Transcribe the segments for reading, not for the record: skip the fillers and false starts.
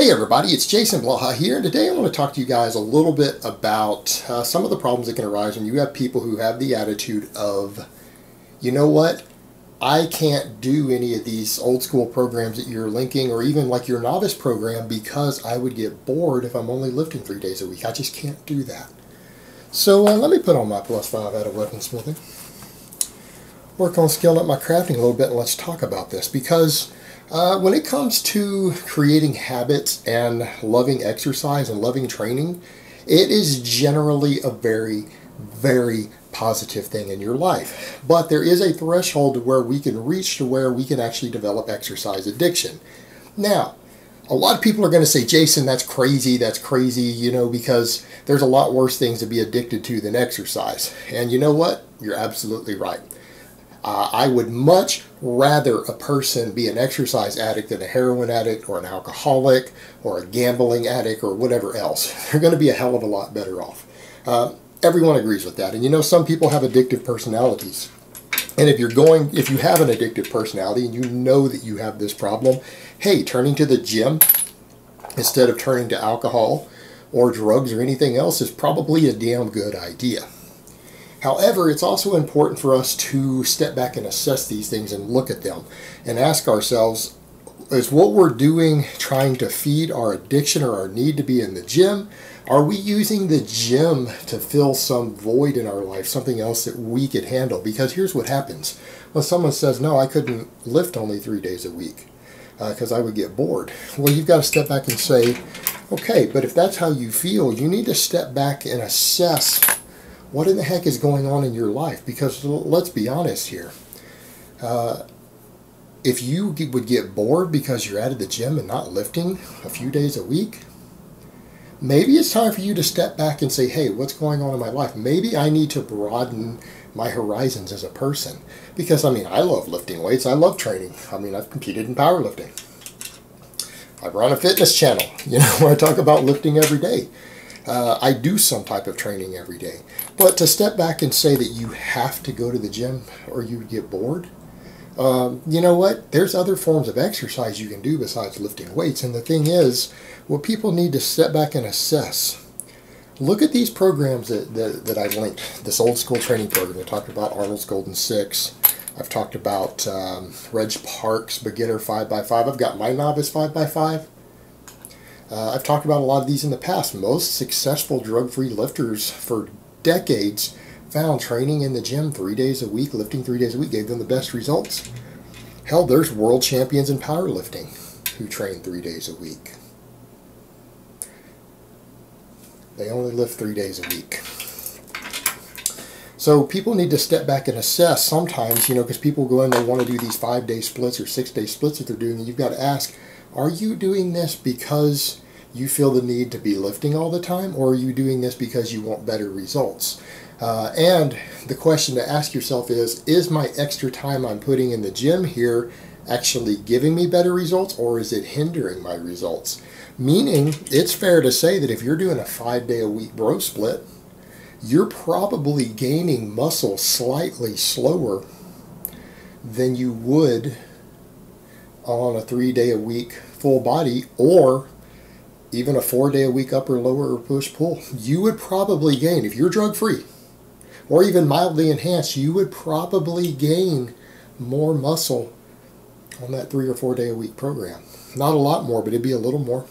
Hey everybody, it's Jason Blaha here, and today I want to talk to you guys a little bit about some of the problems that can arise when you have people who have the attitude of, you know what, I can't do any of these old school programs that you're linking, or even like your novice program, because I would get bored if I'm only lifting 3 days a week. I just can't do that. So let me put on my +5 out of weaponsmithing, work on scaling up my crafting a little bit, and let's talk about this, because when it comes to creating habits and loving exercise and loving training, it is generally a very, very positive thing in your life. But there is a threshold to where we can reach to where we can actually develop exercise addiction. Now, a lot of people are going to say, Jason, that's crazy, you know, because there's a lot worse things to be addicted to than exercise. And you know what? You're absolutely right. I would much rather a person be an exercise addict than a heroin addict or an alcoholic or a gambling addict or whatever else. They're going to be a hell of a lot better off. Everyone agrees with that. And you know, some people have addictive personalities. And if you have an addictive personality and you know that you have this problem, hey, turning to the gym instead of turning to alcohol or drugs or anything else is probably a damn good idea. However, it's also important for us to step back and assess these things and look at them and ask ourselves, is what we're doing trying to feed our addiction or our need to be in the gym? Are we using the gym to fill some void in our life, something else that we could handle? Because here's what happens. When someone says, no, I couldn't lift only 3 days a week because I would get bored. Well, you've got to step back and say, okay, but if that's how you feel, you need to step back and assess what in the heck is going on in your life? Because let's be honest here. If you would get bored because you're out of the gym and not lifting a few days a week, maybe it's time for you to step back and say, hey, what's going on in my life? Maybe I need to broaden my horizons as a person. Because, I mean, I love lifting weights. I love training. I mean, I've competed in powerlifting. I run a fitness channel, you know, where I talk about lifting every day. I do some type of training every day. But to step back and say that you have to go to the gym or you get bored, you know what? There's other forms of exercise you can do besides lifting weights. And the thing is, what people need to step back and assess. Look at these programs that I linked. This old school training program. I talked about Arnold's Golden 6. I've talked about Reg Park's Beginner 5x5. I've got my Novice 5x5. I've talked about a lot of these in the past. Most successful drug-free lifters for decades found training in the gym 3 days a week, lifting 3 days a week, gave them the best results. Hell, there's world champions in powerlifting who train 3 days a week. They only lift 3 days a week. So people need to step back and assess sometimes, you know, because people go in, they want to do these 5-day splits or 6-day splits that they're doing, and you've got to ask, are you doing this because you feel the need to be lifting all the time, or are you doing this because you want better results? And the question to ask yourself is my extra time I'm putting in the gym here actually giving me better results, or is it hindering my results? Meaning, it's fair to say that if you're doing a 5-day-a-week bro split, you're probably gaining muscle slightly slower than you would on a 3-day-a-week full body, or even a 4-day-a-week upper, lower, or push-pull. You would probably gain, if you're drug-free, or even mildly enhanced, you would probably gain more muscle on that 3 or 4-day-a-week program. Not a lot more, but it'd be a little more.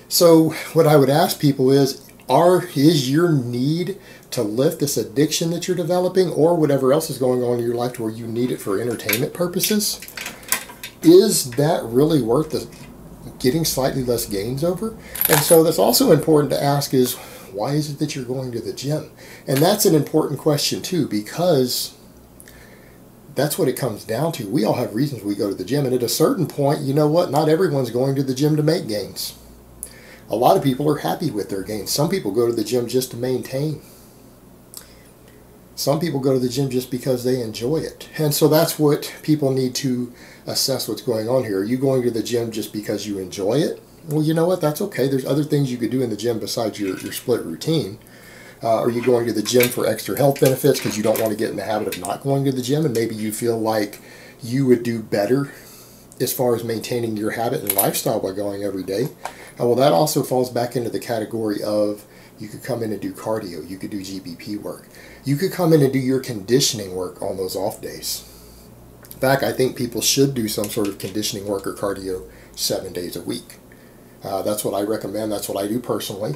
So what I would ask people is your need to lift this addiction that you're developing, or whatever else is going on in your life to where you need it for entertainment purposes, is that really worth getting slightly less gains over? And so that's also important to ask is, why is it that you're going to the gym? And that's an important question too, because that's what it comes down to. We all have reasons we go to the gym, and at a certain point, you know what? Not everyone's going to the gym to make gains. A lot of people are happy with their gains. Some people go to the gym just to maintain. Some people go to the gym just because they enjoy it. And so that's what people need to assess what's going on here. Are you going to the gym just because you enjoy it? Well, you know what? That's okay. There's other things you could do in the gym besides your split routine. Are you going to the gym for extra health benefits because you don't want to get in the habit of not going to the gym, and maybe you feel like you would do better as far as maintaining your habit and lifestyle by going every day, well, that also falls back into the category of you could come in and do cardio, you could do GBP work, you could come in and do your conditioning work on those off days. In fact, I think people should do some sort of conditioning work or cardio 7 days a week. That's what I recommend. That's what I do personally.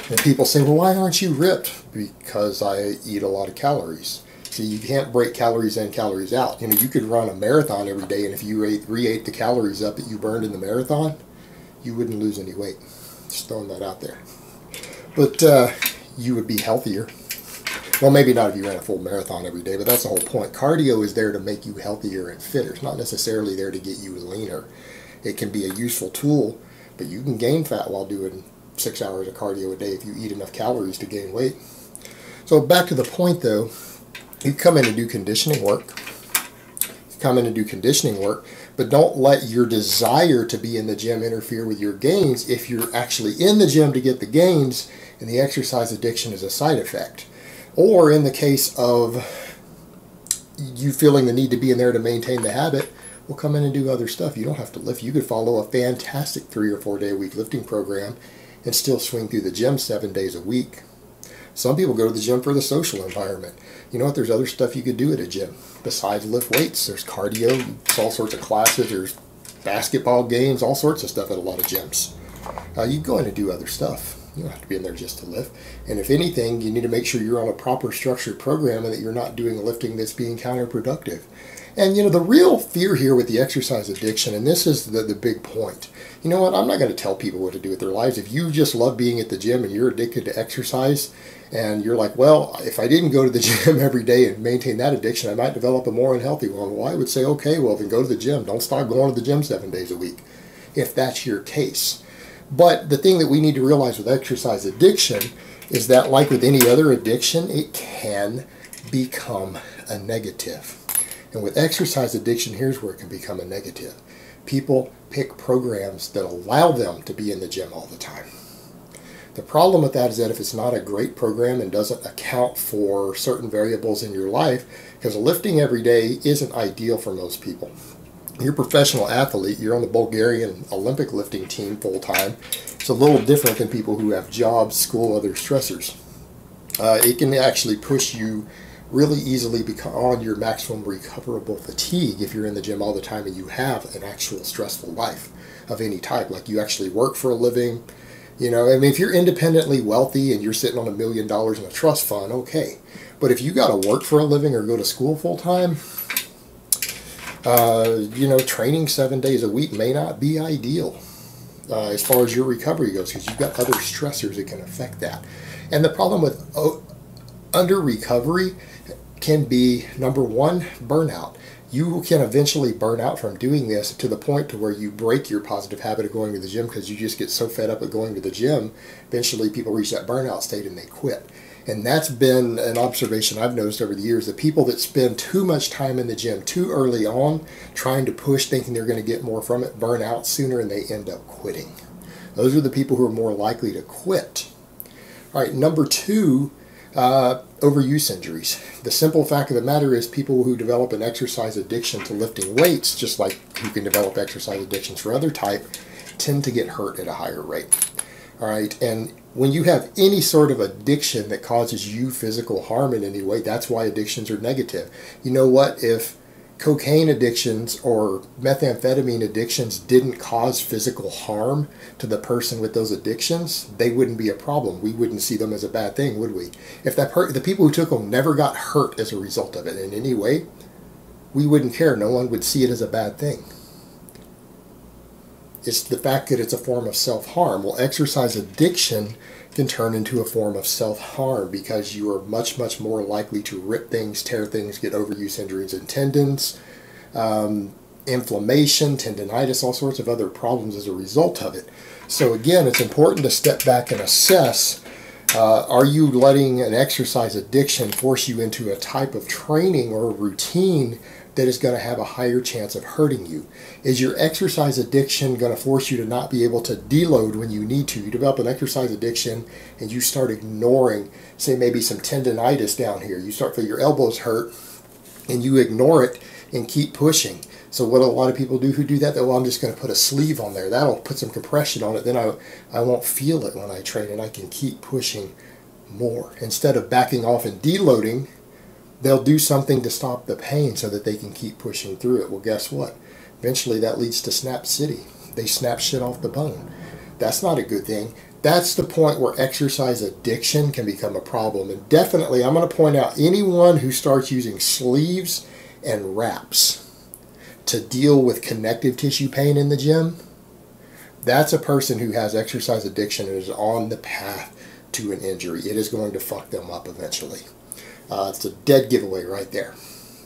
And people say, well, why aren't you ripped? Because I eat a lot of calories. See, you can't break calories in, calories out. You know, you could run a marathon every day, and if you re-ate the calories up that you burned in the marathon, you wouldn't lose any weight. Just throwing that out there. But you would be healthier. Well, maybe not if you ran a full marathon every day, but that's the whole point. Cardio is there to make you healthier and fitter. It's not necessarily there to get you leaner. It can be a useful tool, but you can gain fat while doing 6 hours of cardio a day if you eat enough calories to gain weight. So back to the point though, you come in and do conditioning work. But don't let your desire to be in the gym interfere with your gains if you're actually in the gym to get the gains and the exercise addiction is a side effect. Or in the case of you feeling the need to be in there to maintain the habit, well, come in and do other stuff. You don't have to lift. You could follow a fantastic 3 or 4 day a week lifting program and still swing through the gym 7 days a week. Some people go to the gym for the social environment. You know what? There's other stuff you could do at a gym besides lift weights. There's cardio, there's all sorts of classes, there's basketball games, all sorts of stuff at a lot of gyms. You go in and do other stuff. You don't have to be in there just to lift. And if anything, you need to make sure you're on a proper structured program and that you're not doing lifting that's being counterproductive. And you know, the real fear here with the exercise addiction, and this is the big point. You know what? I'm not going to tell people what to do with their lives. If you just love being at the gym and you're addicted to exercise, and you're like, well, if I didn't go to the gym every day and maintain that addiction, I might develop a more unhealthy one. Well, I would say, okay, well, then go to the gym. Don't stop going to the gym 7 days a week, if that's your case. But the thing that we need to realize with exercise addiction is that, like with any other addiction, it can become a negative. And with exercise addiction, here's where it can become a negative. People pick programs that allow them to be in the gym all the time. The problem with that is that if it's not a great program and doesn't account for certain variables in your life, because lifting every day isn't ideal for most people. You're a professional athlete, you're on the Bulgarian Olympic lifting team full-time. It's a little different than people who have jobs, school, other stressors. It can actually push you really easily beyond your maximum recoverable fatigue if you're in the gym all the time and you have an actual stressful life of any type, like you actually work for a living. You know, I mean, if you're independently wealthy and you're sitting on $1 million in a trust fund, okay. But if you got to work for a living or go to school full time, you know, training 7 days a week may not be ideal as far as your recovery goes, because you've got other stressors that can affect that. And the problem with under recovery can be, number one, burnout. You can eventually burn out from doing this to the point to where you break your positive habit of going to the gym because you just get so fed up with going to the gym. Eventually people reach that burnout state and they quit. And that's been an observation I've noticed over the years. The people that spend too much time in the gym too early on, trying to push, thinking they're going to get more from it, burn out sooner and they end up quitting. Those are the people who are more likely to quit. All right, number two, overuse injuries. The simple fact of the matter is people who develop an exercise addiction to lifting weights, just like who can develop exercise addictions for other type, tend to get hurt at a higher rate. All right, and when you have any sort of addiction that causes you physical harm in any way, that's why addictions are negative. You know what? If cocaine addictions or methamphetamine addictions didn't cause physical harm to the person with those addictions, they wouldn't be a problem. We wouldn't see them as a bad thing, would we? If the people who took them never got hurt as a result of it in any way, we wouldn't care. No one would see it as a bad thing. It's the fact that it's a form of self-harm. Well, exercise addiction can turn into a form of self-harm because you are much, much more likely to rip things, tear things, get overuse injuries and tendons, inflammation, tendinitis, all sorts of other problems as a result of it. So again, it's important to step back and assess, are you letting an exercise addiction force you into a type of training or a routine that is going to have a higher chance of hurting you? Is your exercise addiction going to force you to not be able to deload when you need to? You develop an exercise addiction and you start ignoring, say maybe some tendinitis down here. You start feeling your elbows hurt and you ignore it and keep pushing. So what a lot of people do who do that, well, I'm just going to put a sleeve on there. That'll put some compression on it. Then I won't feel it when I train, and I can keep pushing more. Instead of backing off and deloading, they'll do something to stop the pain so that they can keep pushing through it. Well, guess what? Eventually that leads to snap city. They snap shit off the bone. That's not a good thing. That's the point where exercise addiction can become a problem. And definitely, I'm going to point out anyone who starts using sleeves and wraps to deal with connective tissue pain in the gym, that's a person who has exercise addiction and is on the path to an injury. It is going to fuck them up eventually. It's a dead giveaway right there.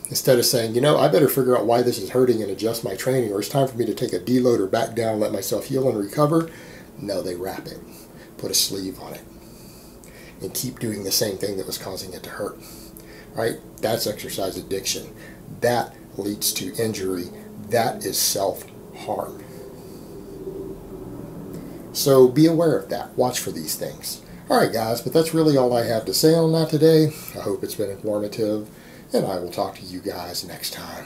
Instead of saying, you know, I better figure out why this is hurting and adjust my training, or it's time for me to take a deloader back down, let myself heal and recover. No, they wrap it, put a sleeve on it, and keep doing the same thing that was causing it to hurt. Right? That's exercise addiction. That leads to injury. That is self-harm. So be aware of that. Watch for these things. Alright guys, but that's really all I have to say on that today. I hope it's been informative, and I will talk to you guys next time.